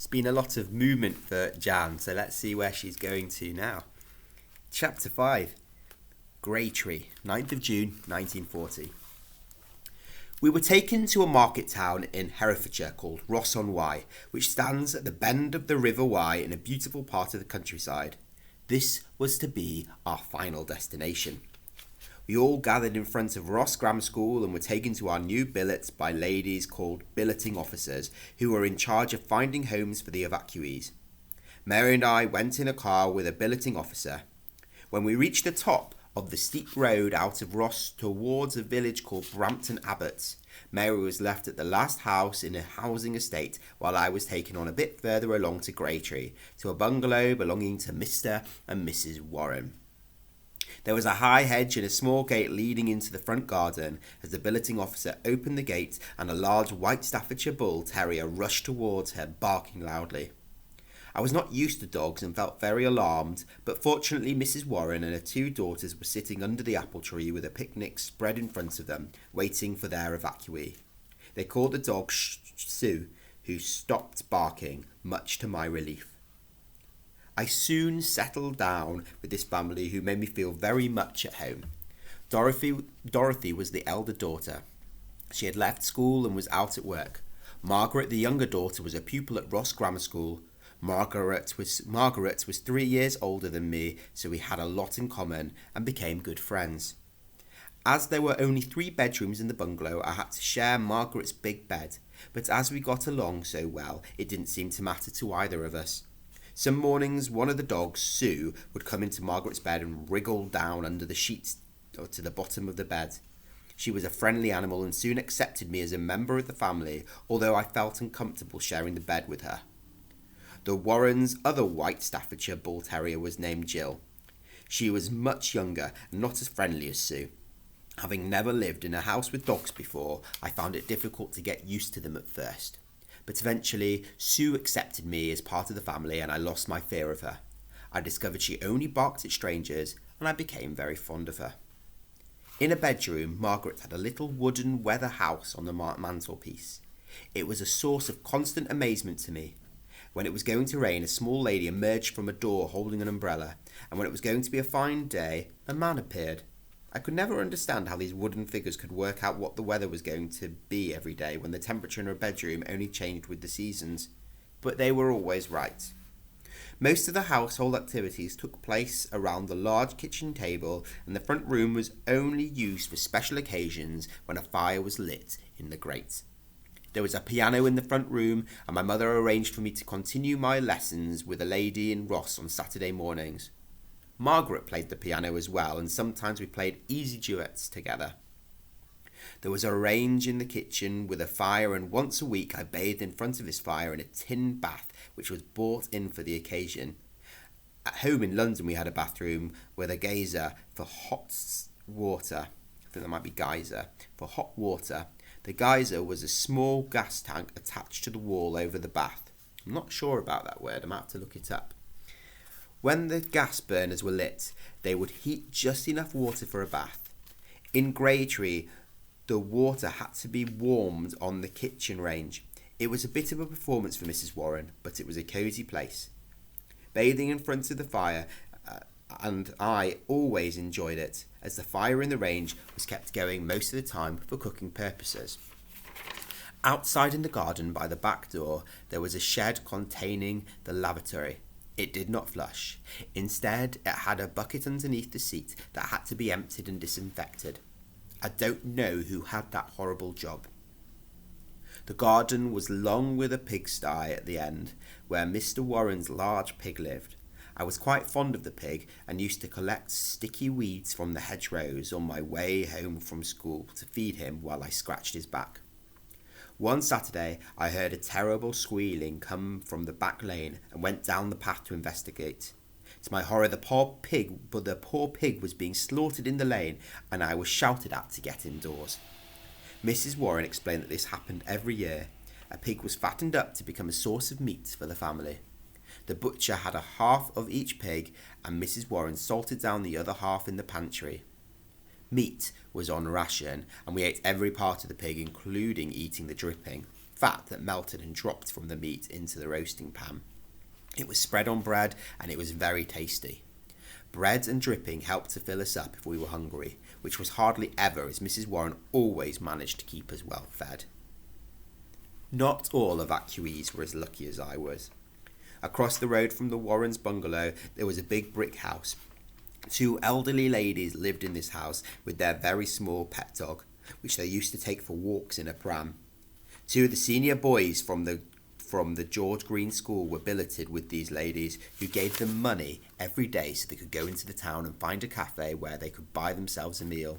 It's been a lot of movement for Jan, so let's see where she's going to now. Chapter 5, Greytree, 9th of June 1940. We were taken to a market town in Herefordshire called Ross-on-Wye, which stands at the bend of the River Wye in a beautiful part of the countryside. This was to be our final destination. We all gathered in front of Ross Grammar School and were taken to our new billets by ladies called billeting officers who were in charge of finding homes for the evacuees. Mary and I went in a car with a billeting officer. When we reached the top of the steep road out of Ross towards a village called Brampton Abbot, Mary was left at the last house in a housing estate while I was taken on a bit further along to Greytree, to a bungalow belonging to Mr. and Mrs. Warren. There was a high hedge and a small gate leading into the front garden as the billeting officer opened the gate and a large white Staffordshire bull terrier rushed towards her, barking loudly. I was not used to dogs and felt very alarmed, but fortunately Mrs. Warren and her two daughters were sitting under the apple tree with a picnic spread in front of them, waiting for their evacuee. They called the dog Sue, who stopped barking, much to my relief. I soon settled down with this family who made me feel very much at home. Dorothy was the elder daughter. She had left school and was out at work. Margaret, the younger daughter, was a pupil at Ross Grammar School. Margaret was 3 years older than me, so we had a lot in common and became good friends. As there were only 3 bedrooms in the bungalow, I had to share Margaret's big bed, but as we got along so well, it didn't seem to matter to either of us. Some mornings, one of the dogs, Sue, would come into Margaret's bed and wriggle down under the sheets to the bottom of the bed. She was a friendly animal and soon accepted me as a member of the family, although I felt uncomfortable sharing the bed with her. The Warrens' other white Staffordshire bull terrier was named Jill. She was much younger and not as friendly as Sue. Having never lived in a house with dogs before, I found it difficult to get used to them at first. But eventually, Sue accepted me as part of the family and I lost my fear of her. I discovered she only barked at strangers and I became very fond of her. In a bedroom, Margaret had a little wooden weather house on the mantelpiece. It was a source of constant amazement to me. When it was going to rain, a small lady emerged from a door holding an umbrella, and when it was going to be a fine day, a man appeared. I could never understand how these wooden figures could work out what the weather was going to be every day when the temperature in her bedroom only changed with the seasons. But they were always right. Most of the household activities took place around the large kitchen table, and the front room was only used for special occasions when a fire was lit in the grate. There was a piano in the front room, and my mother arranged for me to continue my lessons with a lady in Ross on Saturday mornings. Margaret played the piano as well, and sometimes we played easy duets together. There was a range in the kitchen with a fire, and once a week I bathed in front of this fire in a tin bath which was bought in for the occasion. At home in London we had a bathroom with a geyser for hot water. I think that might be geyser. For hot water. The geyser was a small gas tank attached to the wall over the bath. I'm not sure about that word, I might have to look it up. When the gas burners were lit, they would heat just enough water for a bath. In Greytree, the water had to be warmed on the kitchen range. It was a bit of a performance for Mrs. Warren, but it was a cosy place. Bathing in front of the fire, and I always enjoyed it, as the fire in the range was kept going most of the time for cooking purposes. Outside in the garden by the back door, there was a shed containing the lavatory. It did not flush. Instead, it had a bucket underneath the seat that had to be emptied and disinfected. I don't know who had that horrible job. The garden was long with a pigsty at the end, where Mr. Warren's large pig lived. I was quite fond of the pig and used to collect sticky weeds from the hedgerows on my way home from school to feed him while I scratched his back. One Saturday, I heard a terrible squealing come from the back lane and went down the path to investigate. To my horror, the poor pig was being slaughtered in the lane, and I was shouted at to get indoors. Mrs. Warren explained that this happened every year. A pig was fattened up to become a source of meat for the family. The butcher had a half of each pig, and Mrs. Warren salted down the other half in the pantry. Meat was on ration, and we ate every part of the pig, including eating the dripping. fat that melted and dropped from the meat into the roasting pan. It was spread on bread and it was very tasty. Bread and dripping helped to fill us up if we were hungry, which was hardly ever, as Mrs. Warren always managed to keep us well fed. Not all evacuees were as lucky as I was. Across the road from the Warrens' bungalow there was a big brick house. 2 elderly ladies lived in this house with their very small pet dog, which they used to take for walks in a pram. 2 of the senior boys from the George Green School were billeted with these ladies, who gave them money every day so they could go into the town and find a cafe where they could buy themselves a meal.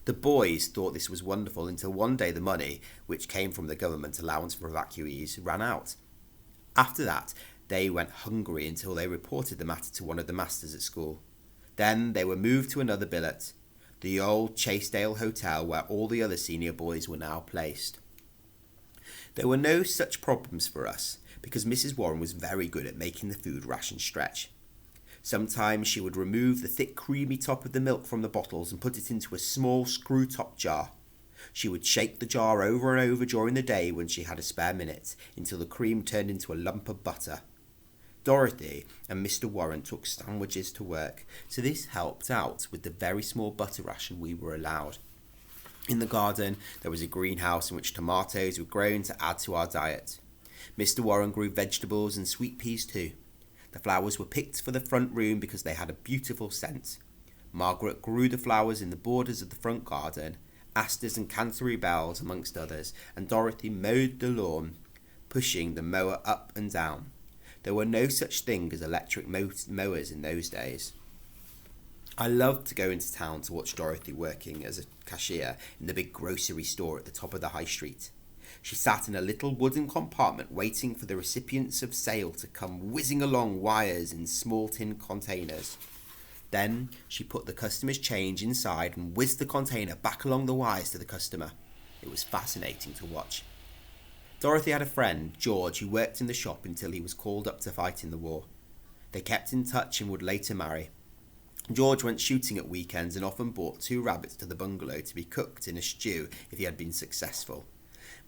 The boys thought this was wonderful until one day the money, which came from the government allowance for evacuees, ran out. After that, they went hungry until they reported the matter to one of the masters at school. Then they were moved to another billet, the old Chasedale Hotel, where all the other senior boys were now placed. There were no such problems for us, because Mrs. Warren was very good at making the food ration stretch. Sometimes she would remove the thick creamy top of the milk from the bottles and put it into a small screw-top jar. She would shake the jar over and over during the day when she had a spare minute, until the cream turned into a lump of butter. Dorothy and Mr. Warren took sandwiches to work, so this helped out with the very small butter ration we were allowed. In the garden there was a greenhouse in which tomatoes were grown to add to our diet. Mr. Warren grew vegetables and sweet peas too. The flowers were picked for the front room because they had a beautiful scent. Margaret grew the flowers in the borders of the front garden, asters and Canterbury bells amongst others, and Dorothy mowed the lawn, pushing the mower up and down. There were no such thing as electric mowers in those days. I loved to go into town to watch Dorothy working as a cashier in the big grocery store at the top of the high street. She sat in a little wooden compartment waiting for the recipients of sale to come whizzing along wires in small tin containers. Then she put the customer's change inside and whizzed the container back along the wires to the customer. It was fascinating to watch. Dorothy had a friend, George, who worked in the shop until he was called up to fight in the war. They kept in touch and would later marry. George went shooting at weekends and often brought 2 rabbits to the bungalow to be cooked in a stew if he had been successful.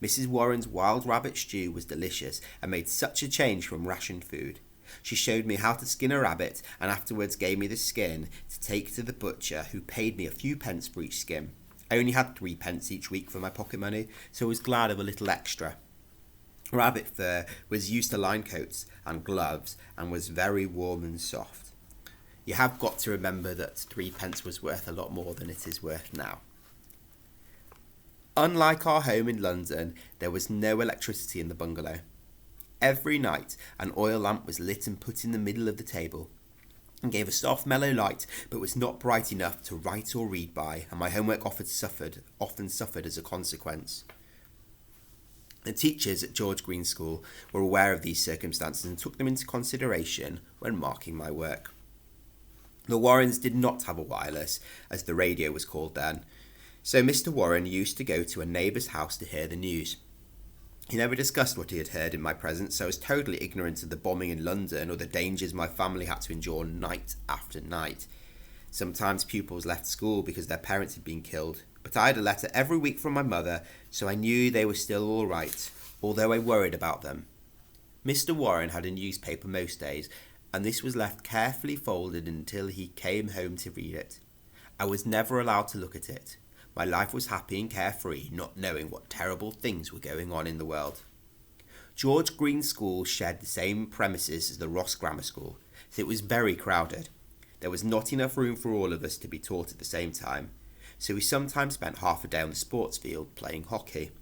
Mrs. Warren's wild rabbit stew was delicious and made such a change from rationed food. She showed me how to skin a rabbit and afterwards gave me the skin to take to the butcher, who paid me a few pence for each skin. I only had 3 pence each week for my pocket money, so I was glad of a little extra. Rabbit fur was used to line coats and gloves and was very warm and soft. You have got to remember that 3 pence was worth a lot more than it is worth now. Unlike our home in London, there was no electricity in the bungalow. Every night an oil lamp was lit and put in the middle of the table, and gave a soft mellow light, but was not bright enough to write or read by, and my homework often suffered as a consequence. The teachers at George Green School were aware of these circumstances and took them into consideration when marking my work. The Warrens did not have a wireless, as the radio was called then, so Mr. Warren used to go to a neighbour's house to hear the news. He never discussed what he had heard in my presence, so I was totally ignorant of the bombing in London or the dangers my family had to endure night after night. Sometimes pupils left school because their parents had been killed, but I had a letter every week from my mother, so I knew they were still all right, although I worried about them. Mr. Warren had a newspaper most days, and this was left carefully folded until he came home to read it. I was never allowed to look at it. My life was happy and carefree, not knowing what terrible things were going on in the world. George Green School shared the same premises as the Ross Grammar School, so it was very crowded. There was not enough room for all of us to be taught at the same time, so we sometimes spent half a day on the sports field playing hockey.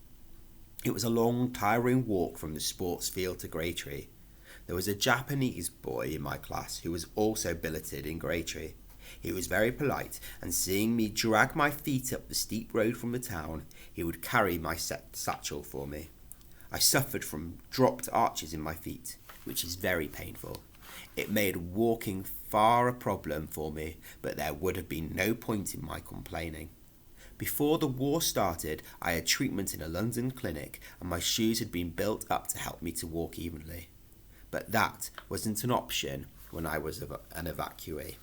It was a long, tiring walk from the sports field to Graytree. There was a Japanese boy in my class who was also billeted in Graytree. He was very polite, and seeing me drag my feet up the steep road from the town, he would carry my satchel for me. I suffered from dropped arches in my feet, which is very painful. It made walking far a problem for me, but there would have been no point in my complaining. Before the war started, I had treatment in a London clinic, and my shoes had been built up to help me to walk evenly. But that wasn't an option when I was an evacuee.